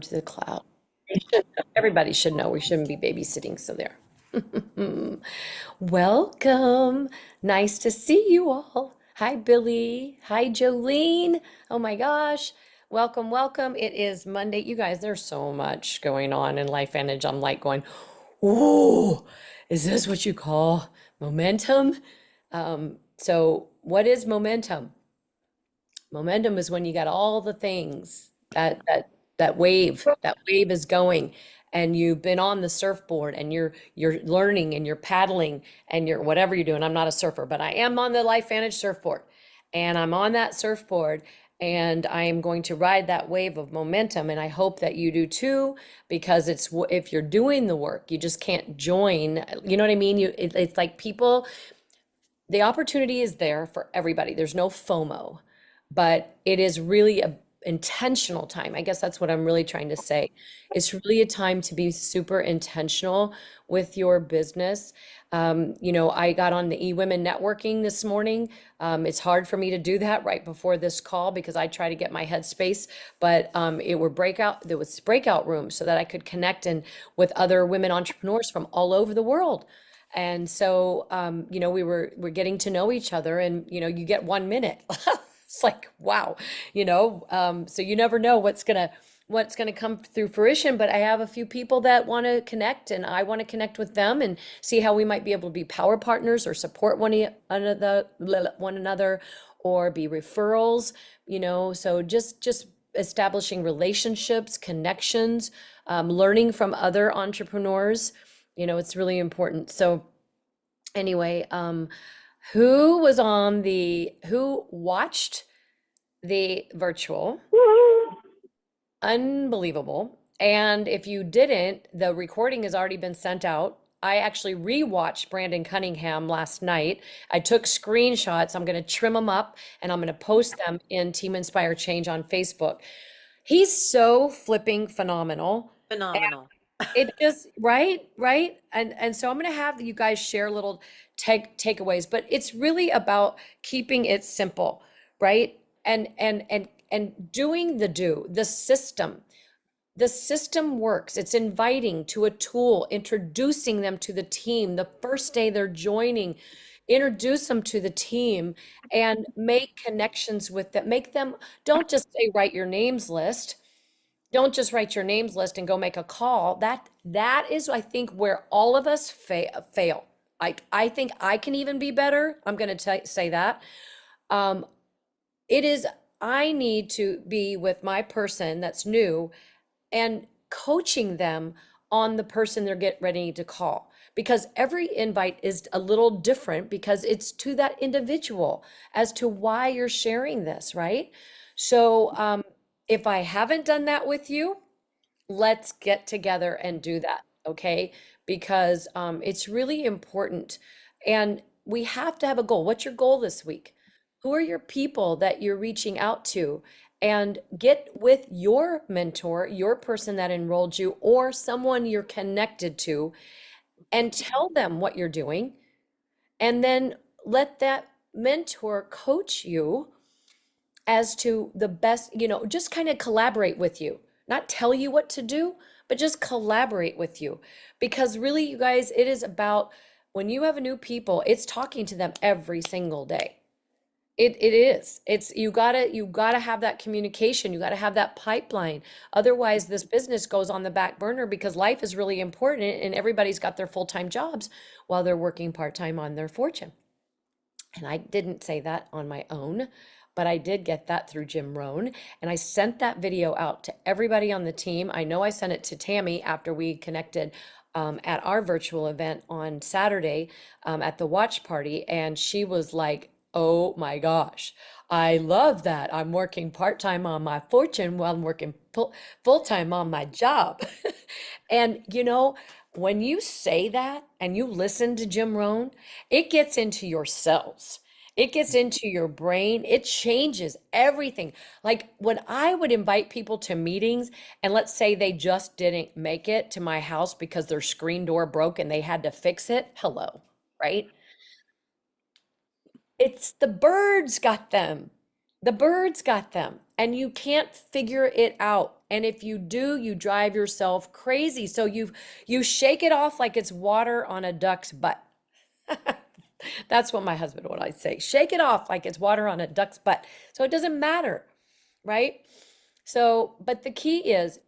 to the cloud. They should know. Everybody should know we shouldn't be babysitting, so there. Welcome. Nice to see you all. Hi, Billy. Hi, Jolene. Oh my gosh. Welcome, welcome. It is Monday. You guys, there's so much going on in Life Manage. I'm like going, "Ooh, is this what you call momentum?" So what is momentum? Momentum is when you got all the things that wave is going, and you've been on the surfboard and you're learning and you're paddling and you're whatever you're doing. I'm not a surfer, but I am on the Life Vantage surfboard, and I'm on that surfboard, and I am going to ride that wave of momentum, and I hope that you do too, because if you're doing the work, you just can't join. You know what I mean? It's like people, the opportunity is there for everybody. There's no FOMO, but it is really a intentional time. I guess that's what I'm really trying to say. It's really a time to be super intentional with your business. I got on the eWomen networking this morning. It's hard for me to do that right before this call because I try to get my headspace, but there was breakout rooms so that I could connect and with other women entrepreneurs from all over the world. And so, we're getting to know each other, and you get 1 minute. It's like, wow, so you never know what's gonna come through fruition. But I have a few people that want to connect, and I want to connect with them and see how we might be able to be power partners or support one another, or be referrals. So just establishing relationships, connections, learning from other entrepreneurs. It's really important. So anyway, who watched the virtual? Unbelievable. And if you didn't, the recording has already been sent out. I actually rewatched Brandon Cunningham last night. I took screenshots. I'm going to trim them up and I'm going to post them in Team Inspire Change on Facebook. He's so flipping phenomenal. Phenomenal. It just right. And so I'm gonna have you guys share little takeaways, but it's really about keeping it simple, right? And doing the system. The system works. It's inviting to a tool, introducing them to the team the first day they're joining, introduce them to the team and make connections with them. Make them, don't just say write your names list. Don't just write your names list and go make a call. That is, I think, where all of us fail. I think I can even be better. I'm going to say that. Um, it is, I need to be with my person that's new and coaching them on the person they're getting ready to call. Because every invite is a little different because it's to that individual as to why you're sharing this, right? So, if I haven't done that with you, let's get together and do that, okay? Because it's really important. And we have to have a goal. What's your goal this week? Who are your people that you're reaching out to? And get with your mentor, your person that enrolled you, or someone you're connected to, and tell them what you're doing. And then let that mentor coach you as to the best, just kind of collaborate with you, not tell you what to do, but just collaborate with you. Because really, you guys, it is about when you have a new people, it's talking to them every single day. It is. It's you gotta have that communication. You gotta have that pipeline. Otherwise, this business goes on the back burner because life is really important and everybody's got their full-time jobs while they're working part-time on their fortune. And I didn't say that on my own, but I did get that through Jim Rohn. And I sent that video out to everybody on the team. I know I sent it to Tammy after we connected at our virtual event on Saturday at the watch party. And she was like, oh my gosh, I love that. I'm working part-time on my fortune while I'm working full-time on my job. And when you say that and you listen to Jim Rohn, it gets into your cells. It gets into your brain. It changes everything. Like when I would invite people to meetings, and let's say they just didn't make it to my house because their screen door broke and they had to fix it. Hello, right? It's the birds got them. The birds got them, and you can't figure it out. And if you do, you drive yourself crazy. So you shake it off like it's water on a duck's butt. That's what my husband would I say. Shake it off like it's water on a duck's butt. So it doesn't matter, right? So, but the key is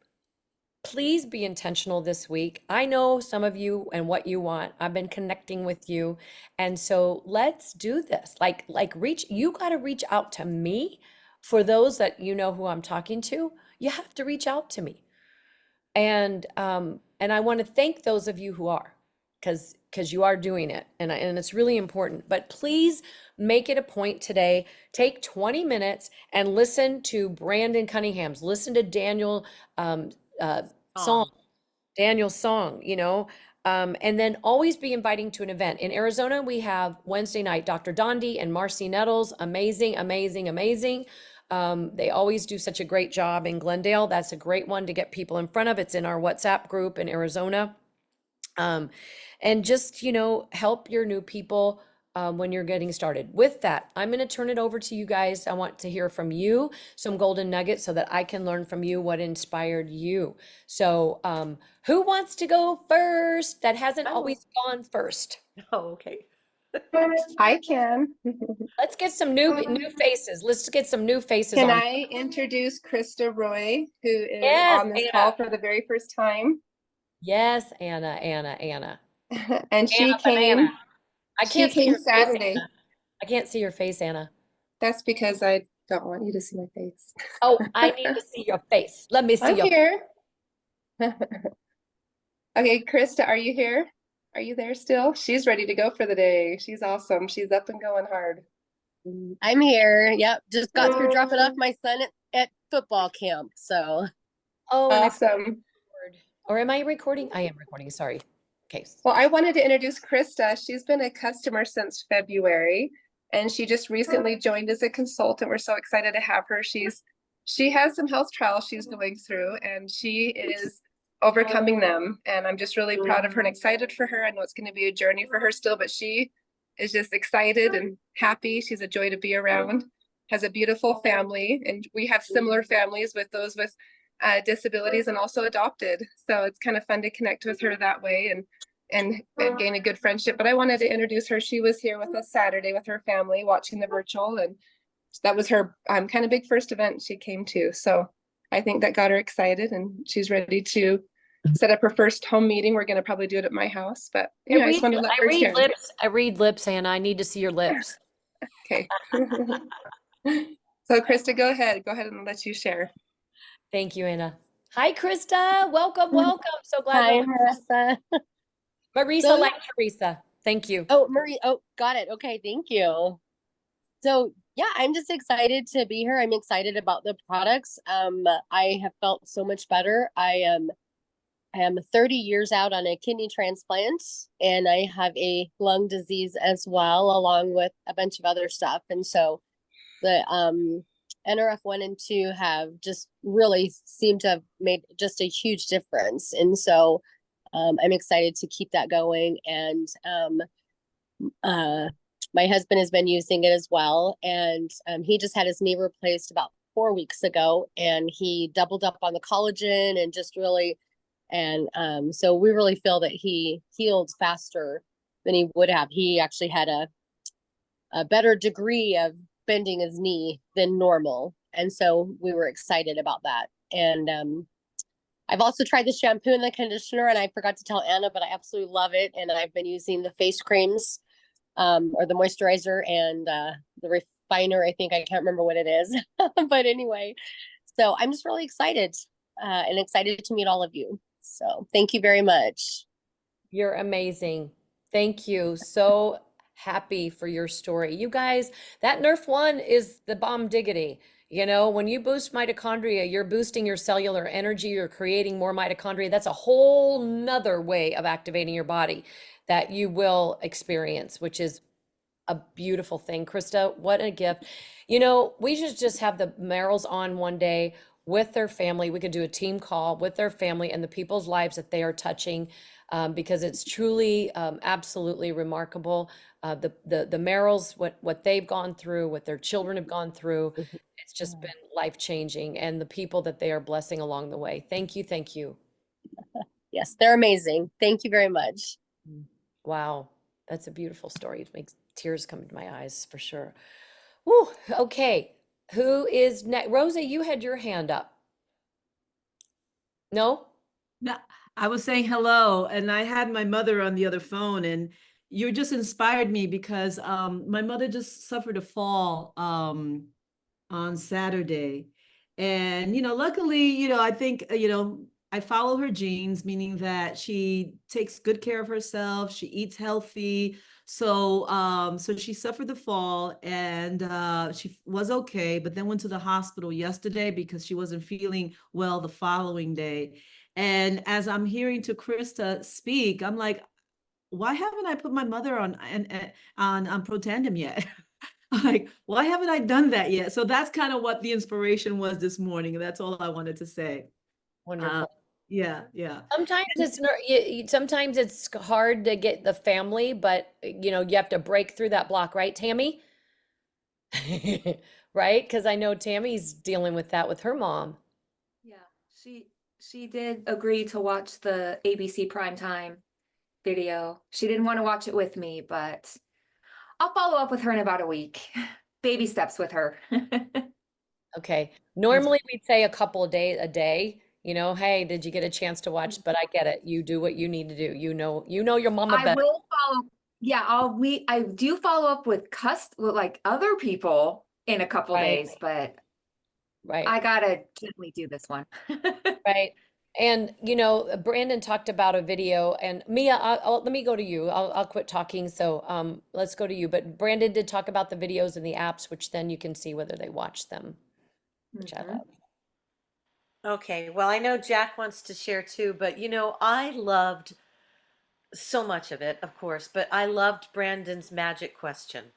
please be intentional this week. I know some of you and what you want. I've been connecting with you. And so let's do this. You got to reach out to me. For those that you know who I'm talking to, you have to reach out to me. And I want to thank those of you who are, because you are doing it, and it's really important. But please make it a point today. Take 20 minutes and listen to Brandon Cunningham's, listen to um, uh, song, Song. Daniel's song, and then always be inviting to an event. In Arizona, we have Wednesday night, Dr. Dondi and Marcy Nettles. Amazing, amazing, amazing. They always do such a great job in Glendale. That's a great one to get people in front of. It's in our WhatsApp group in Arizona. Um, and just, help your new people when you're getting started. With that, I'm going to turn it over to you guys. I want to hear from you some golden nuggets so that I can learn from you what inspired you. So, who wants to go first? That hasn't Oh, always gone first. oh, okay. I can. Let's get some new faces. Let's get some new faces Can on. I introduce Krista Roy, who is Yes, on this Anna. call for the very first time? Yes, Anna. And Anna Banana. I she can't see came your face, Saturday. Anna. I can't see your face, Anna. That's because I don't want you to see my face. Oh, I need to see your face. Let me see I'm your. here. Okay, Krista, are you here? Are you there still? She's ready to go for the day. She's awesome. She's up and going hard. I'm here. Yep. Just got through dropping off my son at football camp. So Oh, and I Awesome. record. Or am I recording? I am recording. Sorry. Okay. Well, I wanted to introduce Krista. She's been a customer since February, and she just recently joined as a consultant. We're so excited to have her. She has some health trials she's going through, and she is overcoming them. And I'm just really proud of her and excited for her. I know it's going to be a journey for her still, but she is just excited and happy. She's a joy to be around. Has a beautiful family, and we have similar families with those with disabilities and also adopted. So it's kind of fun to connect with her that way and gain a good friendship. But I wanted to introduce her. She was here with us Saturday with her family watching the virtual, and that was her kind of big first event she came to. So I think that got her excited, and she's ready to set up her first home meeting. We're going to probably do it at my house, but anyway, I just want to let her share. Lips. I read lips, Anna. I need to see your lips. Okay. So Krista, go ahead and let you share. Thank you, Anna. Hi, Krista. Welcome, welcome. So glad hi, we're Marissa. Marisa So, like Teresa. Thank you. Oh, Marie. Oh, got it. Okay, thank you. So yeah, I'm just excited to be here. I'm excited about the products. I have felt so much better. I am 30 years out on a kidney transplant, and I have a lung disease as well, along with a bunch of other stuff. And so the NRF1 and 2 have just really seemed to have made just a huge difference. And so I'm excited to keep that going. And uh, my husband has been using it as well. And he just had his knee replaced about 4 weeks ago, and he doubled up on the collagen and just really, and so we really feel that he healed faster than he would have. He actually had a better degree of bending his knee than normal. And so we were excited about that. And I've also tried the shampoo and the conditioner, and I forgot to tell Anna, but I absolutely love it. And I've been using the face creams, or the moisturizer and the refiner. I think I can't remember what it is, but anyway, so I'm just really excited and excited to meet all of you. So thank you very much. You're amazing. Thank you. So happy for your story. You guys, that Nerf one is the bomb diggity. When you boost mitochondria, you're boosting your cellular energy, you're creating more mitochondria. That's a whole nother way of activating your body that you will experience, which is a beautiful thing. Krista, what a gift. We should just have the Merrills on one day. with their family. We could do a team call with their family and the people's lives that they are touching, because it's truly absolutely remarkable. The Merrills, what they've gone through, what their children have gone through, it's just been life changing, and the people that they are blessing along the way. Thank you, thank you. Yes, they're amazing. Thank you very much. Wow, that's a beautiful story. It makes tears come to my eyes for sure. Whew, okay. Who is next? Rosa, you had your hand up. No? No, I was saying hello, and I had my mother on the other phone, and you just inspired me because my mother just suffered a fall on Saturday. And, luckily, I think, I follow her genes, meaning that she takes good care of herself, she eats healthy. So she suffered the fall and she was okay, but then went to the hospital yesterday because she wasn't feeling well the following day. And as I'm hearing to Krista speak, I'm like, why haven't I put my mother on Protandim yet? Like, why haven't I done that yet? So that's kind of what the inspiration was this morning. That's all I wanted to say. Uh, Wonderful. yeah, yeah. Sometimes it's not, sometimes it's hard to get the family, but you have to break through that block, right, Tammy? Right? Because I know Tammy's dealing with that with her mom. Yeah, she did agree to watch the ABC primetime video. She didn't want to watch it with me, but I'll follow up with her in about a week. Baby steps with her. Okay. Normally we'd say a couple of days a day, hey, did you get a chance to watch? But I get it. You do what you need to do. You know your mama I better. will follow. Yeah, I do follow up with like other people in a couple Right. days, but Right. I gotta gently do this one. Right. And Brandon talked about a video, and Mia, let me go to you. I'll quit talking. So let's go to you. But Brandon did talk about the videos and the apps, which then you can see whether they watch them, which I Mhm. love. Okay, well, I know Jack wants to share too, but I loved so much of it, of course, but I loved Brandon's magic question,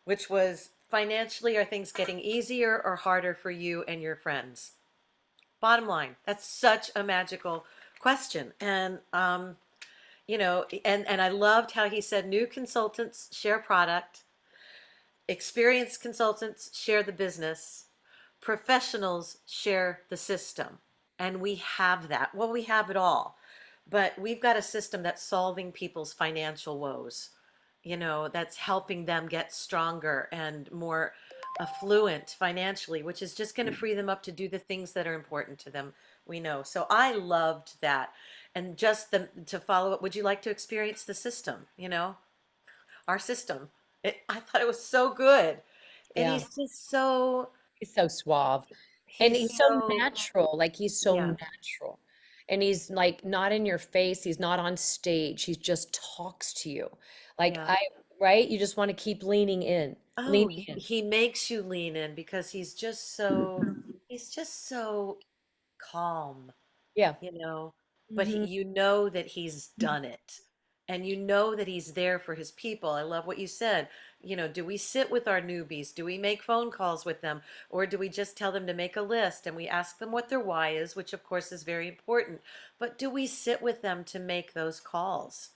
which was financially, are things getting easier or harder for you and your friends? Bottom line, that's such a magical question. And and I loved how he said new consultants share product, experienced consultants share the business, professionals share the system. And we have that. Well, we have it all. But we've got a system that's solving people's financial woes, that's helping them get stronger and more affluent financially, which is just going to free them up to do the things that are important to them. We know. So I loved that. And just to follow up, would you like to experience the system, our system? I thought it was so good. And Yeah. he's just so, He's so suave. And he's he's so so, natural. Like he's so yeah, natural. And he's like not in your face. He's not on stage. He just talks to you. Like yeah. right? You just want to keep leaning in. Oh, Leaning in. he makes you lean in because he's just so calm, Yeah. you know, but Hmm. you know that he's done it. And you know that he's there for his people. I love what you said. Do we sit with our newbies? Do we make phone calls with them? Or do we just tell them to make a list and we ask them what their why is, which of course is very important. But do we sit with them to make those calls?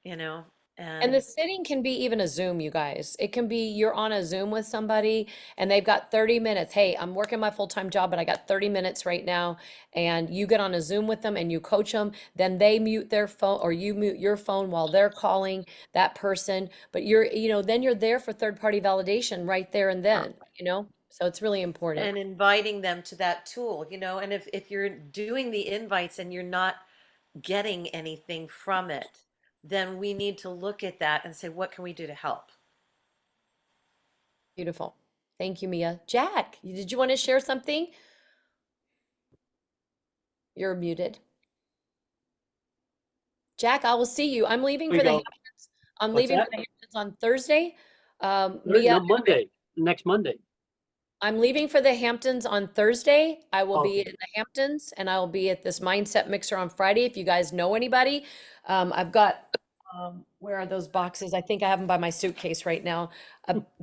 You know? And the And sitting can be even a Zoom, you guys. It can be you're on a Zoom with somebody and they've got 30 minutes. Hey, I'm working my full-time job, but I got 30 minutes right now. And you get on a Zoom with them and you coach them. Then they mute their phone or you mute your phone while they're calling that person. But then you're there for third-party validation right there and then. So it's really important. and inviting them to that tool, and if you're doing the invites and you're not getting anything from it, then we need to look at that and say, what can we do to help? Beautiful. Thank you, Mia. Jack, did you want to share something? You're muted. Jack, I will see you. I'm leaving We for the go. Hamptons. I'm What's leaving for that? the Hamptons on Thursday. No, Mia, Monday. Next Monday. I'm leaving for the Hamptons on Thursday. I will be Okay. in the Hamptons and I will be at this mindset mixer on Friday. If you guys know anybody, I've got, where are those boxes? I think I have them by my suitcase right now.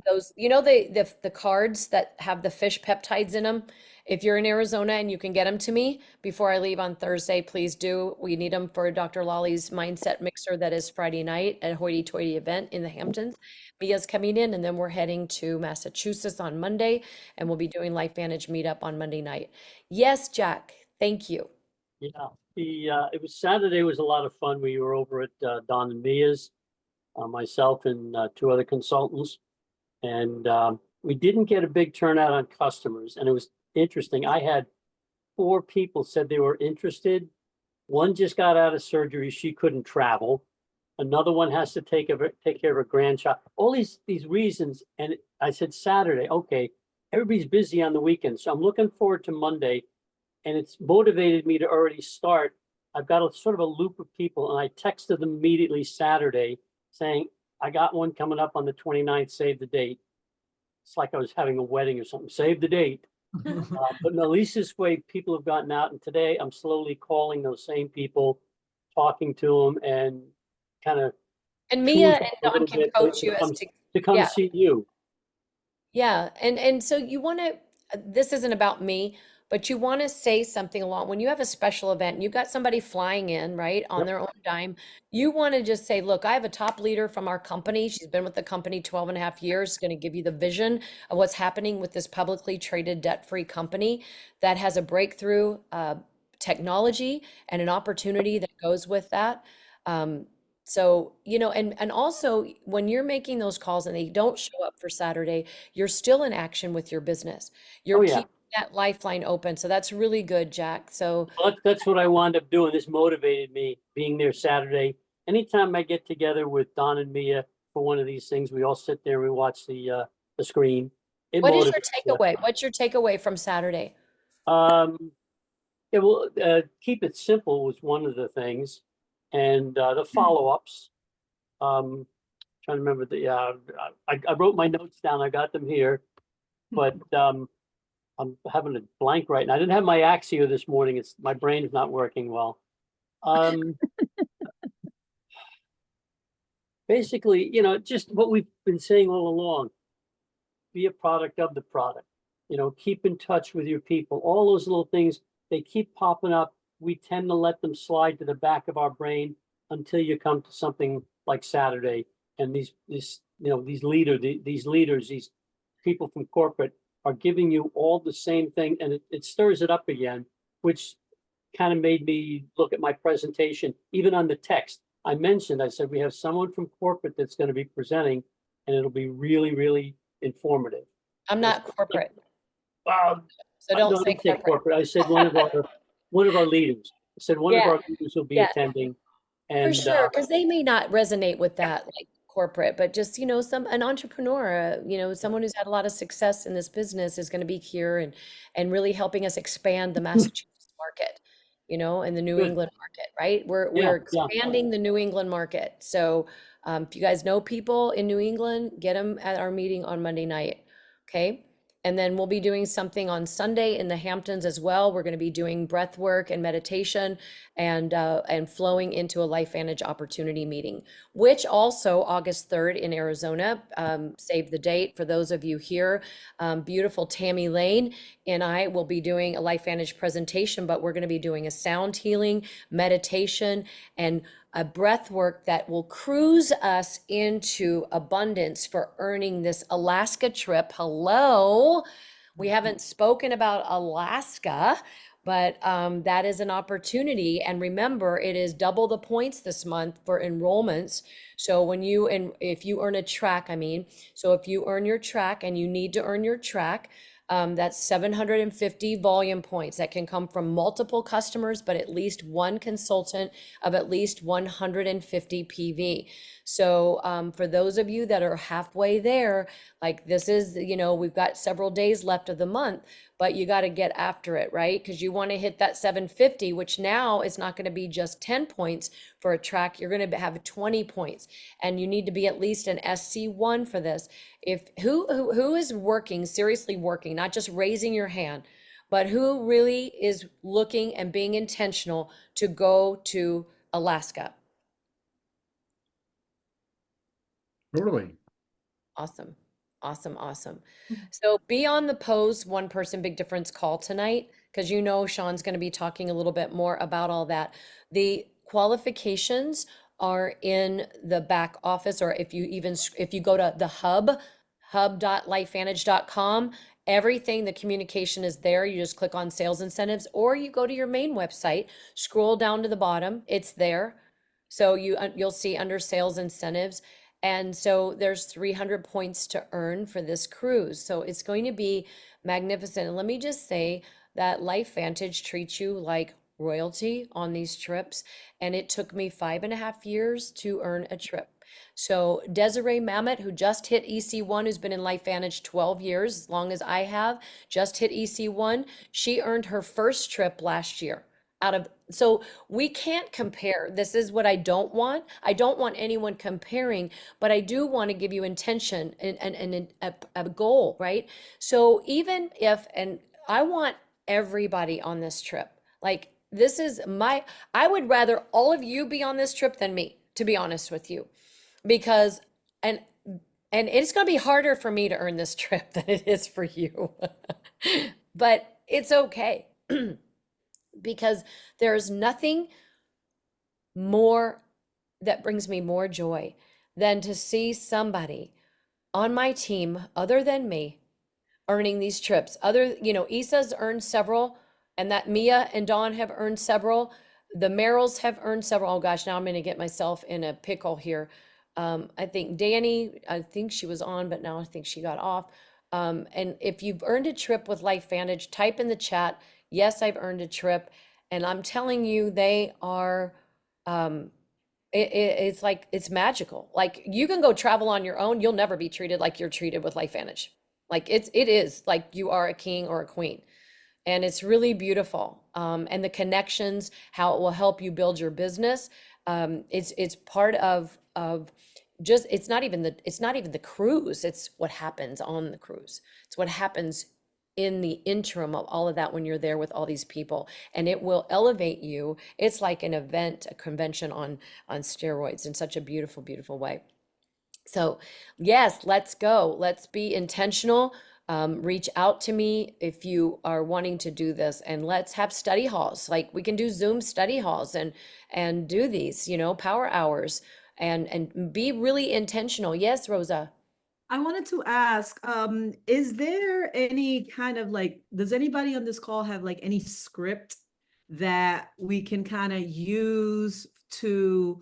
Those, the cards that have the fish peptides in them. If you're in Arizona and you can get them to me before I leave on Thursday, please do. We need them for Dr. Lolly's Mindset Mixer that is Friday night at a hoity-toity event in the Hamptons. Mia's coming in, and then we're heading to Massachusetts on Monday, and we'll be doing LifeVantage meetup on Monday night. Yes, Jack, thank you. Yeah, it was Saturday was a lot of fun. We were over at Don and Mia's, myself and two other consultants, and we didn't get a big turnout on customers. And it was interesting. I had 4 people said they were interested. One just got out of surgery; she couldn't travel. Another one has to take care of her grandchild. All these reasons. And I said Saturday, okay, everybody's busy on the weekend, so I'm looking forward to Monday. And it's motivated me to already start. I've got a sort of a loop of people, and I texted them immediately Saturday saying, I got one coming up on the 29th, save the date. It's like I was having a wedding or something, save the date. But in the leastest way, people have gotten out, and today I'm slowly calling those same people, talking to them, and kind of And Mia and a Don little can bit coach you as to, to come yeah. see you. Yeah, and so you want to, this isn't about me, but you want to say something along, when you have a special event and you've got somebody flying in, right, on Yep. their own dime, you want to just say, look, I have a top leader from our company. She's been with the company 12 and a half years, going to give you the vision of what's happening with this publicly traded debt-free company that has a breakthrough technology and an opportunity that goes with that. So, you know, and also when you're making those calls and they don't show up for Saturday, you're still in action with your business. You're Oh, yeah. keeping that lifeline open. So that's really good, Jack. So Well, that's what I wound up doing. This motivated me being there Saturday. Anytime I get together with Don and Mia for one of these things, we all sit there and we watch the screen. It what is your motivates you. takeaway? What's your takeaway from Saturday? Yeah, well, keep it simple was one of the things, and the follow-ups. Trying to remember I wrote my notes down. I got them here, but I'm having a blank right now. I didn't have my Axio this morning. It's my brain's not working well. Basically, you know, just what we've been saying all along. Be a product of the product. You know, keep in touch with your people. All those little things, they keep popping up. We tend to let them slide to the back of our brain until you come to something like Saturday. And these leaders, these people from corporate are giving you all the same thing, and it stirs it up again, which kind of made me look at my presentation. Even on the text, I said, we have someone from corporate that's going to be presenting, and it'll be really, really informative. I'm not corporate, Wow. so don't No, I say didn't say corporate. corporate. I said one of our leaders. I said one of Yeah, our leaders will be yeah. attending. For And sure, because they may not resonate with that like corporate, but just, you know, an entrepreneur, you know, someone who's had a lot of success in this business is going to be here and really helping us expand the Massachusetts market, you know, and the New good. England market, right? We're Yeah, expanding the New England market. So if you guys know people in New England, get them at our meeting on Monday night, okay? And then we'll be doing something on Sunday in the Hamptons as well. We're going to be doing breath work and meditation and flowing into a LifeVantage opportunity meeting, which also August 3rd in Arizona. Save the date for those of you here. Beautiful Tammy Lane and I will be doing a LifeVantage presentation, but we're going to be doing a sound healing, meditation, and a breath work that will cruise us into abundance for earning this Alaska trip. Hello. We haven't spoken about Alaska, but that is an opportunity. And remember, it is double the points this month for enrollments. So if you earn a track, so if you earn your track and you need to earn your track, that's 750 volume points that can come from multiple customers, but at least one consultant of at least 150 PV. So for those of you that are halfway there, like this is, you know, we've got several days left of the month, but you got to get after it, right? Because you want to hit that 750, which now is not going to be just 10 points for a track. You're going to have 20 points, and you need to be at least an SC1 for this. If who is working, seriously working, not just raising your hand, but who really is looking and being intentional to go to Alaska? Totally. Awesome. Awesome, awesome. Mhm. So be on the Pose One Person Big Difference call tonight, because you know Sean's going to be talking a little bit more about all that. The qualifications are in the back office, or if you even if you go to the hub.lifevantage.com, everything, the communication is there. You just click on sales incentives, or you go to your main website, scroll down to the bottom, it's there. So you'll see under sales incentives. And so there's 300 points to earn for this cruise. So it's going to be magnificent. And let me just say that LifeVantage treats you like royalty on these trips. And it took me 5.5 years to earn a trip. So Desiree Mamet, who just hit EC1, who's been in LifeVantage 12 years, as long as I have, just hit EC1. She earned her first trip last year out of, so we can't compare. This is what I don't want. I don't want anyone comparing, but I do want to give you intention and a goal, right? So even if, and I want everybody on this trip, like this is I would rather all of you be on this trip than me, to be honest with you, because, and, and it's going to be harder for me to earn this trip than it is for you, but it's okay. Because there's nothing more that brings me more joy than to see somebody on my team other than me earning these trips. Other, Issa's earned several, and that Mia and Dawn have earned several. The Merrills have earned several. Oh gosh, now I'm going to get myself in a pickle here. I think Danny, I think she was on, but now I think she got off. And if you've earned a trip with LifeVantage, type in the chat, yes, I've earned a trip. And I'm telling you, they are, it's like, it's magical. Like you can go travel on your own. You'll never be treated like you're treated with LifeVantage. Like it is like you are a king or a queen. And it's really beautiful. And the connections, how it will help you build your business. It's part of just, it's not even the cruise. It's what happens on the cruise. It's what happens in the interim of all of that when you're there with all these people, and it will elevate you. It's like an event, a convention on steroids in such a beautiful, beautiful way. So yes, let's go. Let's be intentional. Reach out to me if you are wanting to do this, and let's have study halls. Like we can do Zoom study halls and do these, power hours and be really intentional. Yes, Rosa. I wanted to ask, is there any kind of like, does anybody on this call have like any script that we can kind of use to,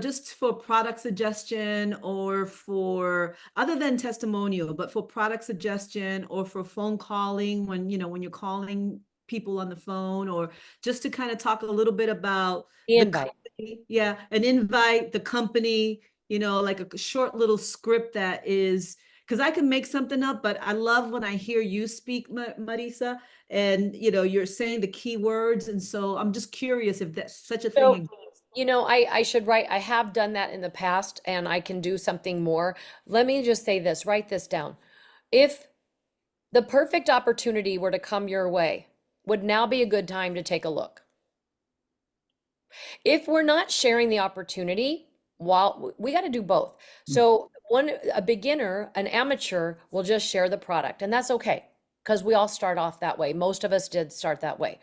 just for product suggestion or for, other than testimonial, but for product suggestion or for phone calling when, when you're calling people on the phone, or just to kind of talk a little bit about The the invite. company, yeah, an invite, the company, like a short little script that is, because I can make something up, but I love when I hear you speak, Marisa, and you're saying the key words. And so I'm just curious if that's such a thing So, exists. I should write, I have done that in the past and I can do something more. Let me just say this, write this down. If the perfect opportunity were to come your way, would now be a good time to take a look. If we're not sharing the opportunity, while we got to do both. So a beginner, an amateur will just share the product, and that's okay because we all start off that way. Most of us did start that way.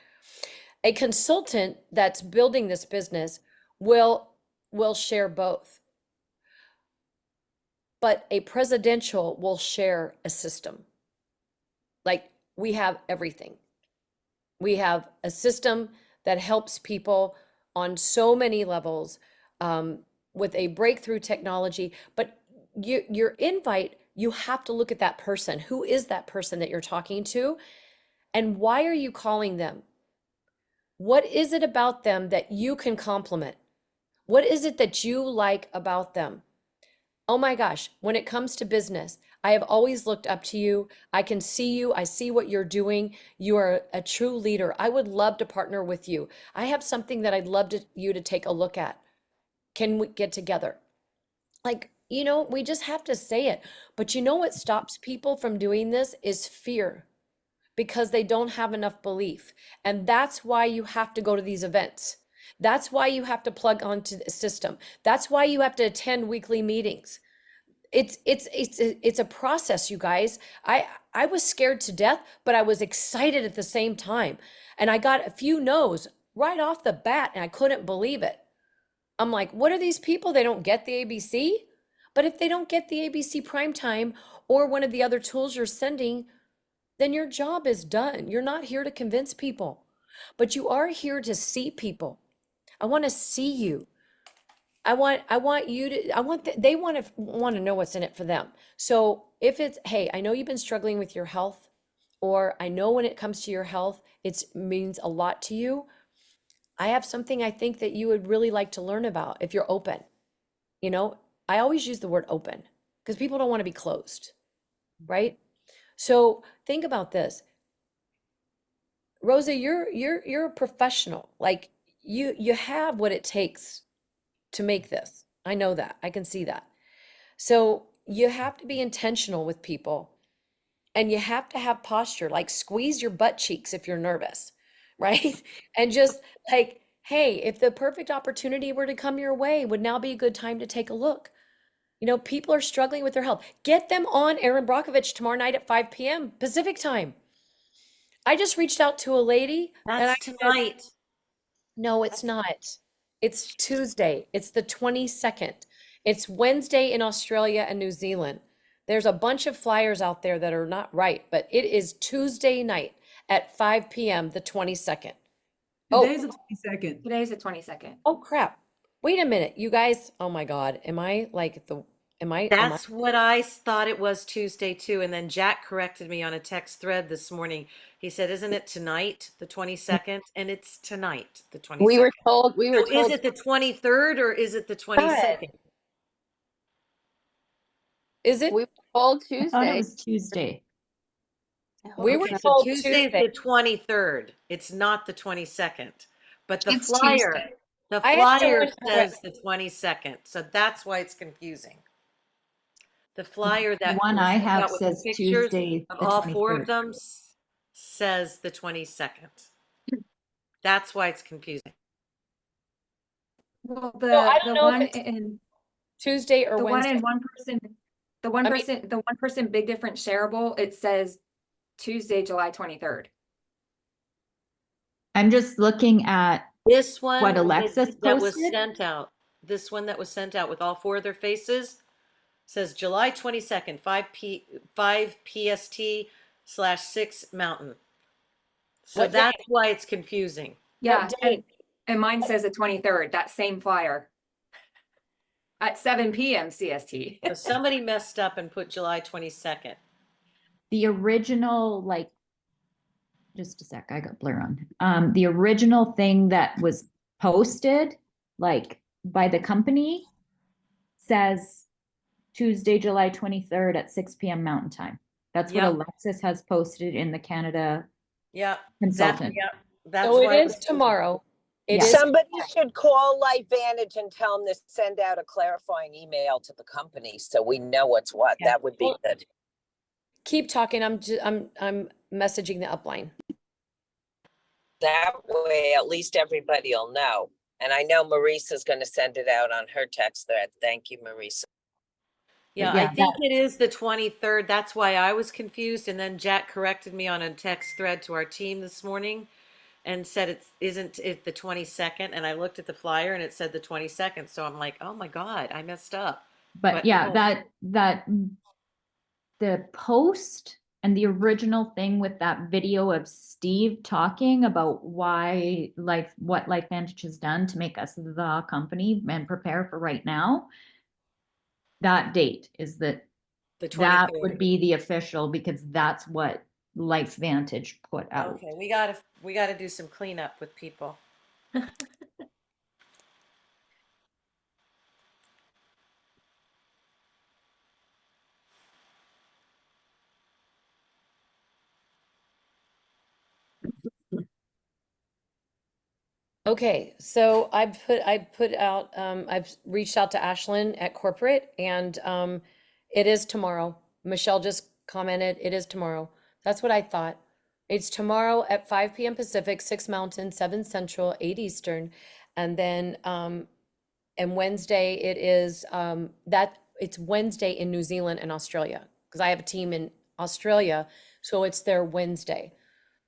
A consultant that's building this business will share both. But a presidential will share a system. Like we have everything. We have a system that helps people on so many levels with a breakthrough technology. But your invite, you have to look at that person. Who is that person that you're talking to? And why are you calling them? What is it about them that you can compliment? What is it that you like about them? Oh my gosh, when it comes to business, I have always looked up to you. I can see you. I see what you're doing. You are a true leader. I would love to partner with you. I have something that I'd love you to take a look at. Can we get together? Like, we just have to say it. But what stops people from doing this is fear, because they don't have enough belief. And that's why you have to go to these events. That's why you have to plug onto the system. That's why you have to attend weekly meetings. it's a process, you guys. I was scared to death, but I was excited at the same time. And I got a few no's right off the bat, and I couldn't believe it. I'm like, what are these people? They don't get the ABC? But if they don't get the ABC prime time or one of the other tools you're sending, then your job is done. You're not here to convince people, but you are here to see people. I want to see you. I want you to, they want to know what's in it for them. So if it's, hey, I know you've been struggling with your health, or I know when it comes to your health, it means a lot to you. I have something I think that you would really like to learn about if you're open. You know, I always use the word open because people don't want to be closed, right? So think about this. Rosa, you're a professional. Like you have what it takes to make this. I know that. I can see that. So you have to be intentional with people, and you have to have posture, like squeeze your butt cheeks if you're nervous, right? And just like, hey, if the perfect opportunity were to come your way, would now be a good time to take a look. You know, people are struggling with their health. Get them on Aaron Brockovich tomorrow night at 5 p.m. Pacific time. I just reached out to a lady and I That's said, tonight. no, it's not. It's Tuesday. It's the 22nd. It's Wednesday in Australia and New Zealand. There's a bunch of flyers out there that are not right, but it is Tuesday night at 5 p.m., the 22nd. Today's Oh, the 22nd. Today's the 22nd. oh crap. Wait a minute, you guys. Oh my God. Am I like the, am I, That's what I thought it was Tuesday too. And then Jack corrected me on a text thread this morning. He said, "Isn't it tonight, the 22nd?" And it's tonight, the 22nd. We were So is told it the 23rd or is it the 22nd? is it? we were told I thought it Tuesday. was Tuesday. I hope We it's were Okay, not so told Tuesday is Tuesday. the 23rd. It's not the 22nd. But the It's flyer, Tuesday. the I had flyer someone correct. says the 22nd. So that's why it's confusing. The flyer The that one was I sent have out with the says pictures Tuesday, of the all four 23rd. of them says the 22nd. That's why it's confusing. Well, So I the don't know if one it's in Tuesday or the one Wednesday. in 1%, the 1% big difference shareable, it says Tuesday, July 23rd. I'm just looking at This one what Alexis that was posted. sent out, this one that was sent out with all four of their faces says July 22nd, 5 PST/6 Mountain. So What day? that's why it's confusing. Yeah, What day? and mine says the 23rd, that same flyer at 7 p.m. CST. So somebody messed up and put July 22nd. The original, like, just a sec, I got blur on. The original thing that was posted, like, by the company says Tuesday, July 23rd at 6 p.m. Mountain Time. That's what Yep. Alexis has posted in the Canada Yeah, consultant. that's So it why it is was tomorrow. It Yeah. is. Somebody should call LifeVantage and tell them to send out a clarifying email to the company so we know what's what. Yeah. That would be Well, good. keep talking. I'm messaging the upline. That way, at least everybody will know. And I know Marisa's going to send it out on her text thread. Thank you, Marisa. Yeah, Yeah, I think it is the 23rd. That's why I was confused. And then Jack corrected me on a text thread to our team this morning and said isn't it the 22nd? And I looked at the flyer and it said the 22nd. So I'm like, oh my God, I messed up. But yeah, no. that the post and the original thing with that video of Steve talking about why what LifeVantage has done to make us the company and prepare for right now. That date is that The that 23rd. would be the official, because that's what LifeVantage put out. Okay, we gotta do some cleanup with people. Okay, so I put out I've reached out to Ashlyn at corporate, and it is tomorrow. Michelle just commented it is tomorrow. That's what I thought. It's tomorrow at 5 p.m. Pacific, 6 Mountain, 7 Central, 8 Eastern, and then and Wednesday it is that it's Wednesday in New Zealand and Australia, because I have a team in Australia, so it's their Wednesday.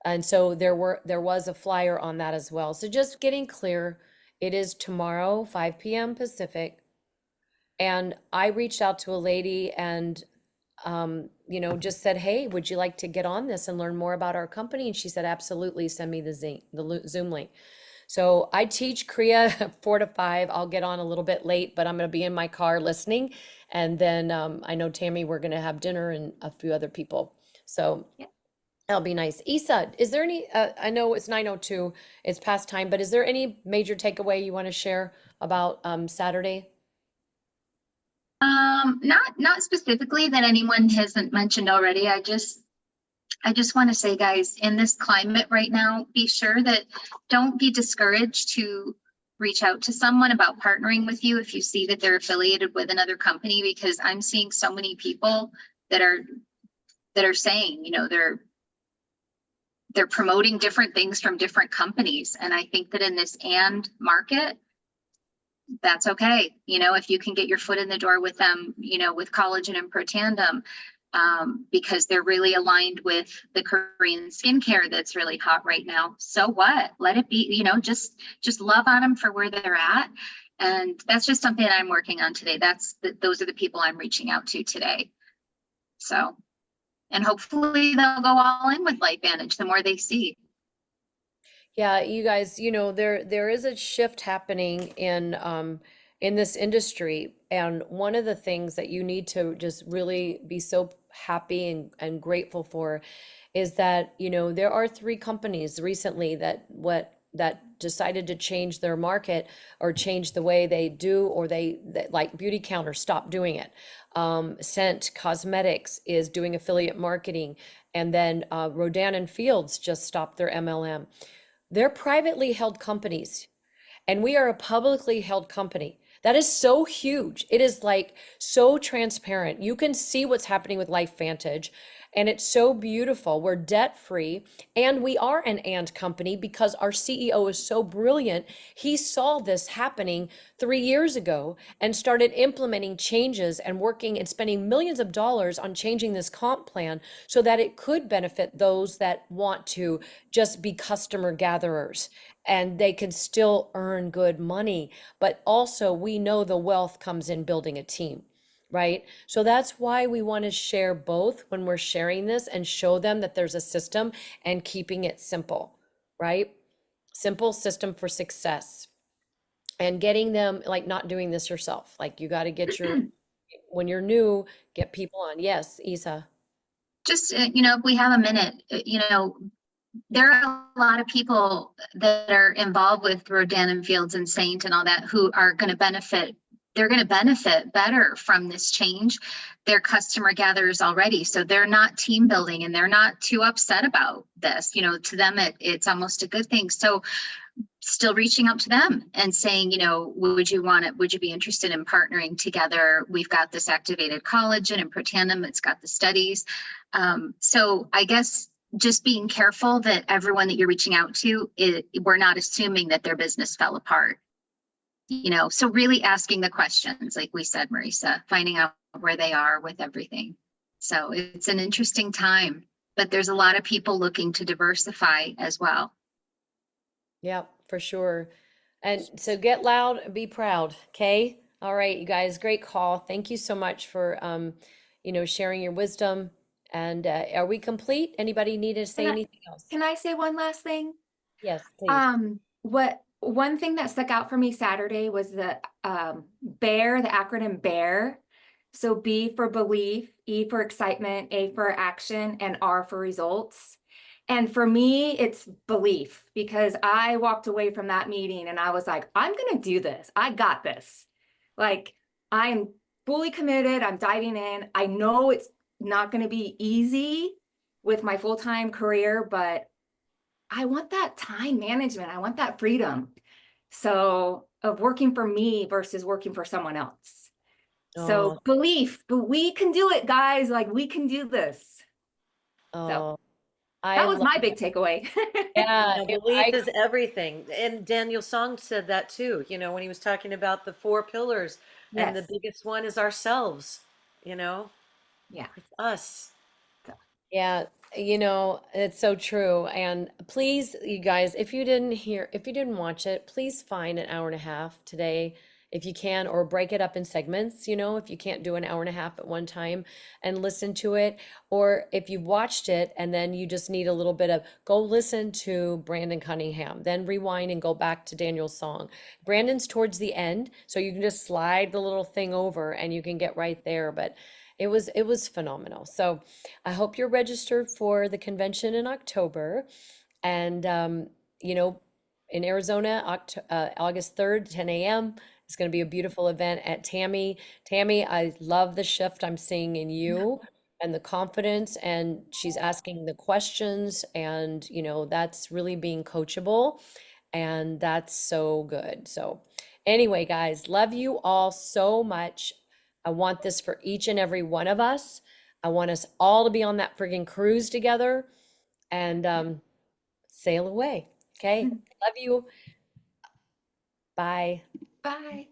And so there was a flyer on that as well. So just getting clear, it is tomorrow, 5 p.m. Pacific. And I reached out to a lady and just said, "Hey, would you like to get on this and learn more about our company?" And she said, "Absolutely, send me the Zoom link." So I teach Kriya 4 to 5. I'll get on a little bit late, but I'm going to be in my car listening. And then I know Tammy, we're going to have dinner and a few other people. So Yeah. that'll be nice. Isa, is there any, I know it's 9:02, it's past time, but is there any major takeaway you want to share about Saturday? Not specifically that anyone hasn't mentioned already. I just want to say, guys, in this climate right now, be sure that don't be discouraged to reach out to someone about partnering with you if you see that they're affiliated with another company, because I'm seeing so many people that are saying, they're promoting different things from different companies. And I think that in this and market, that's okay. If you can get your foot in the door with them, with Collagen and Protandem, because they're really aligned with the Korean skincare that's really hot right now. So what? Let it be, just love on them for where they're at. And that's just something that I'm working on today. Those are the people I'm reaching out to today. So, and hopefully they'll go all in with LifeVantage the more they see. Yeah, you guys, there is a shift happening in this industry, and one of the things that you need to just really be so happy and grateful for is that, there are 3 companies recently that decided to change their market or change the way they do, or they like Beauty Counter stopped doing it. Scent Cosmetics is doing affiliate marketing, and then Rodan and Fields just stopped their MLM. They're privately held companies, and we are a publicly held company. That is so huge. It is like so transparent. You can see what's happening with LifeVantage, and it's so beautiful. We're debt free, and we are an and company because our CEO is so brilliant. He saw this happening 3 years ago and started implementing changes and working and spending millions of dollars on changing this comp plan so that it could benefit those that want to just be customer gatherers, and they can still earn good money. But also, we know the wealth comes in building a team, right? So that's why we want to share both when we're sharing this and show them that there's a system and keeping it simple, right? Simple system for success, and getting them, like, not doing this yourself. Like, you got to get when you're new, get people on. Yes, Isa. Just, if we have a minute, there are a lot of people that are involved with Rodan and Fields and Saint and all that who are going to benefit. They're going to benefit better from this change. They're customer gatherers already, so they're not team building and they're not too upset about this. To them, it's almost a good thing. So still reaching out to them and saying, would you be interested in partnering together? We've got this activated collagen and Protandem. It's got the studies. So I guess just being careful that everyone that you're reaching out to, we're not assuming that their business fell apart. So really asking the questions, like we said, Marisa, finding out where they are with everything. So it's an interesting time, but there's a lot of people looking to diversify as well. Yeah, for sure. And so get loud and be proud. Okay. All right, you guys, great call. Thank you so much for, sharing your wisdom. And are we complete? Anybody need to say anything else? Can I say one last thing? Yes, please. One thing that stuck out for me Saturday was the BEAR, the acronym BEAR. So B for belief, E for excitement, A for action, and R for results. And for me, it's belief, because I walked away from that meeting and I was like, I'm going to do this. I got this. Like, I'm fully committed. I'm diving in. I know it's not going to be easy with my full-time career, but I want that time management. I want that freedom. So of working for me versus working for someone else. So belief, but we can do it, guys. Like, we can do this. So that was my big takeaway. Yeah, belief is everything. And Daniel Song said that too, when he was talking about the 4 pillars And the Yes. biggest one is ourselves, Yeah. it's us. Yeah, it's so true. And please, you guys, if you didn't watch it, please find an hour and a half today if you can, or break it up in segments, if you can't do an hour and a half at one time and listen to it. Or if you've watched it and then you just need a little bit of, go listen to Brandon Cunningham, then rewind and go back to Daniel's song. Brandon's towards the end, so you can just slide the little thing over and you can get right there. But it was phenomenal. So I hope you're registered for the convention in October. And, you know, in Arizona, August 3rd, 10 a.m. It's going to be a beautiful event at Tammy. Tammy, I love the shift I'm seeing in you and the confidence, and she's asking the questions, and, that's really being coachable. And that's so good. So, anyway, guys, love you all so much. I want this for each and every one of us. I want us all to be on that friggin' cruise together and sail away. Okay. Love you. Bye. Bye.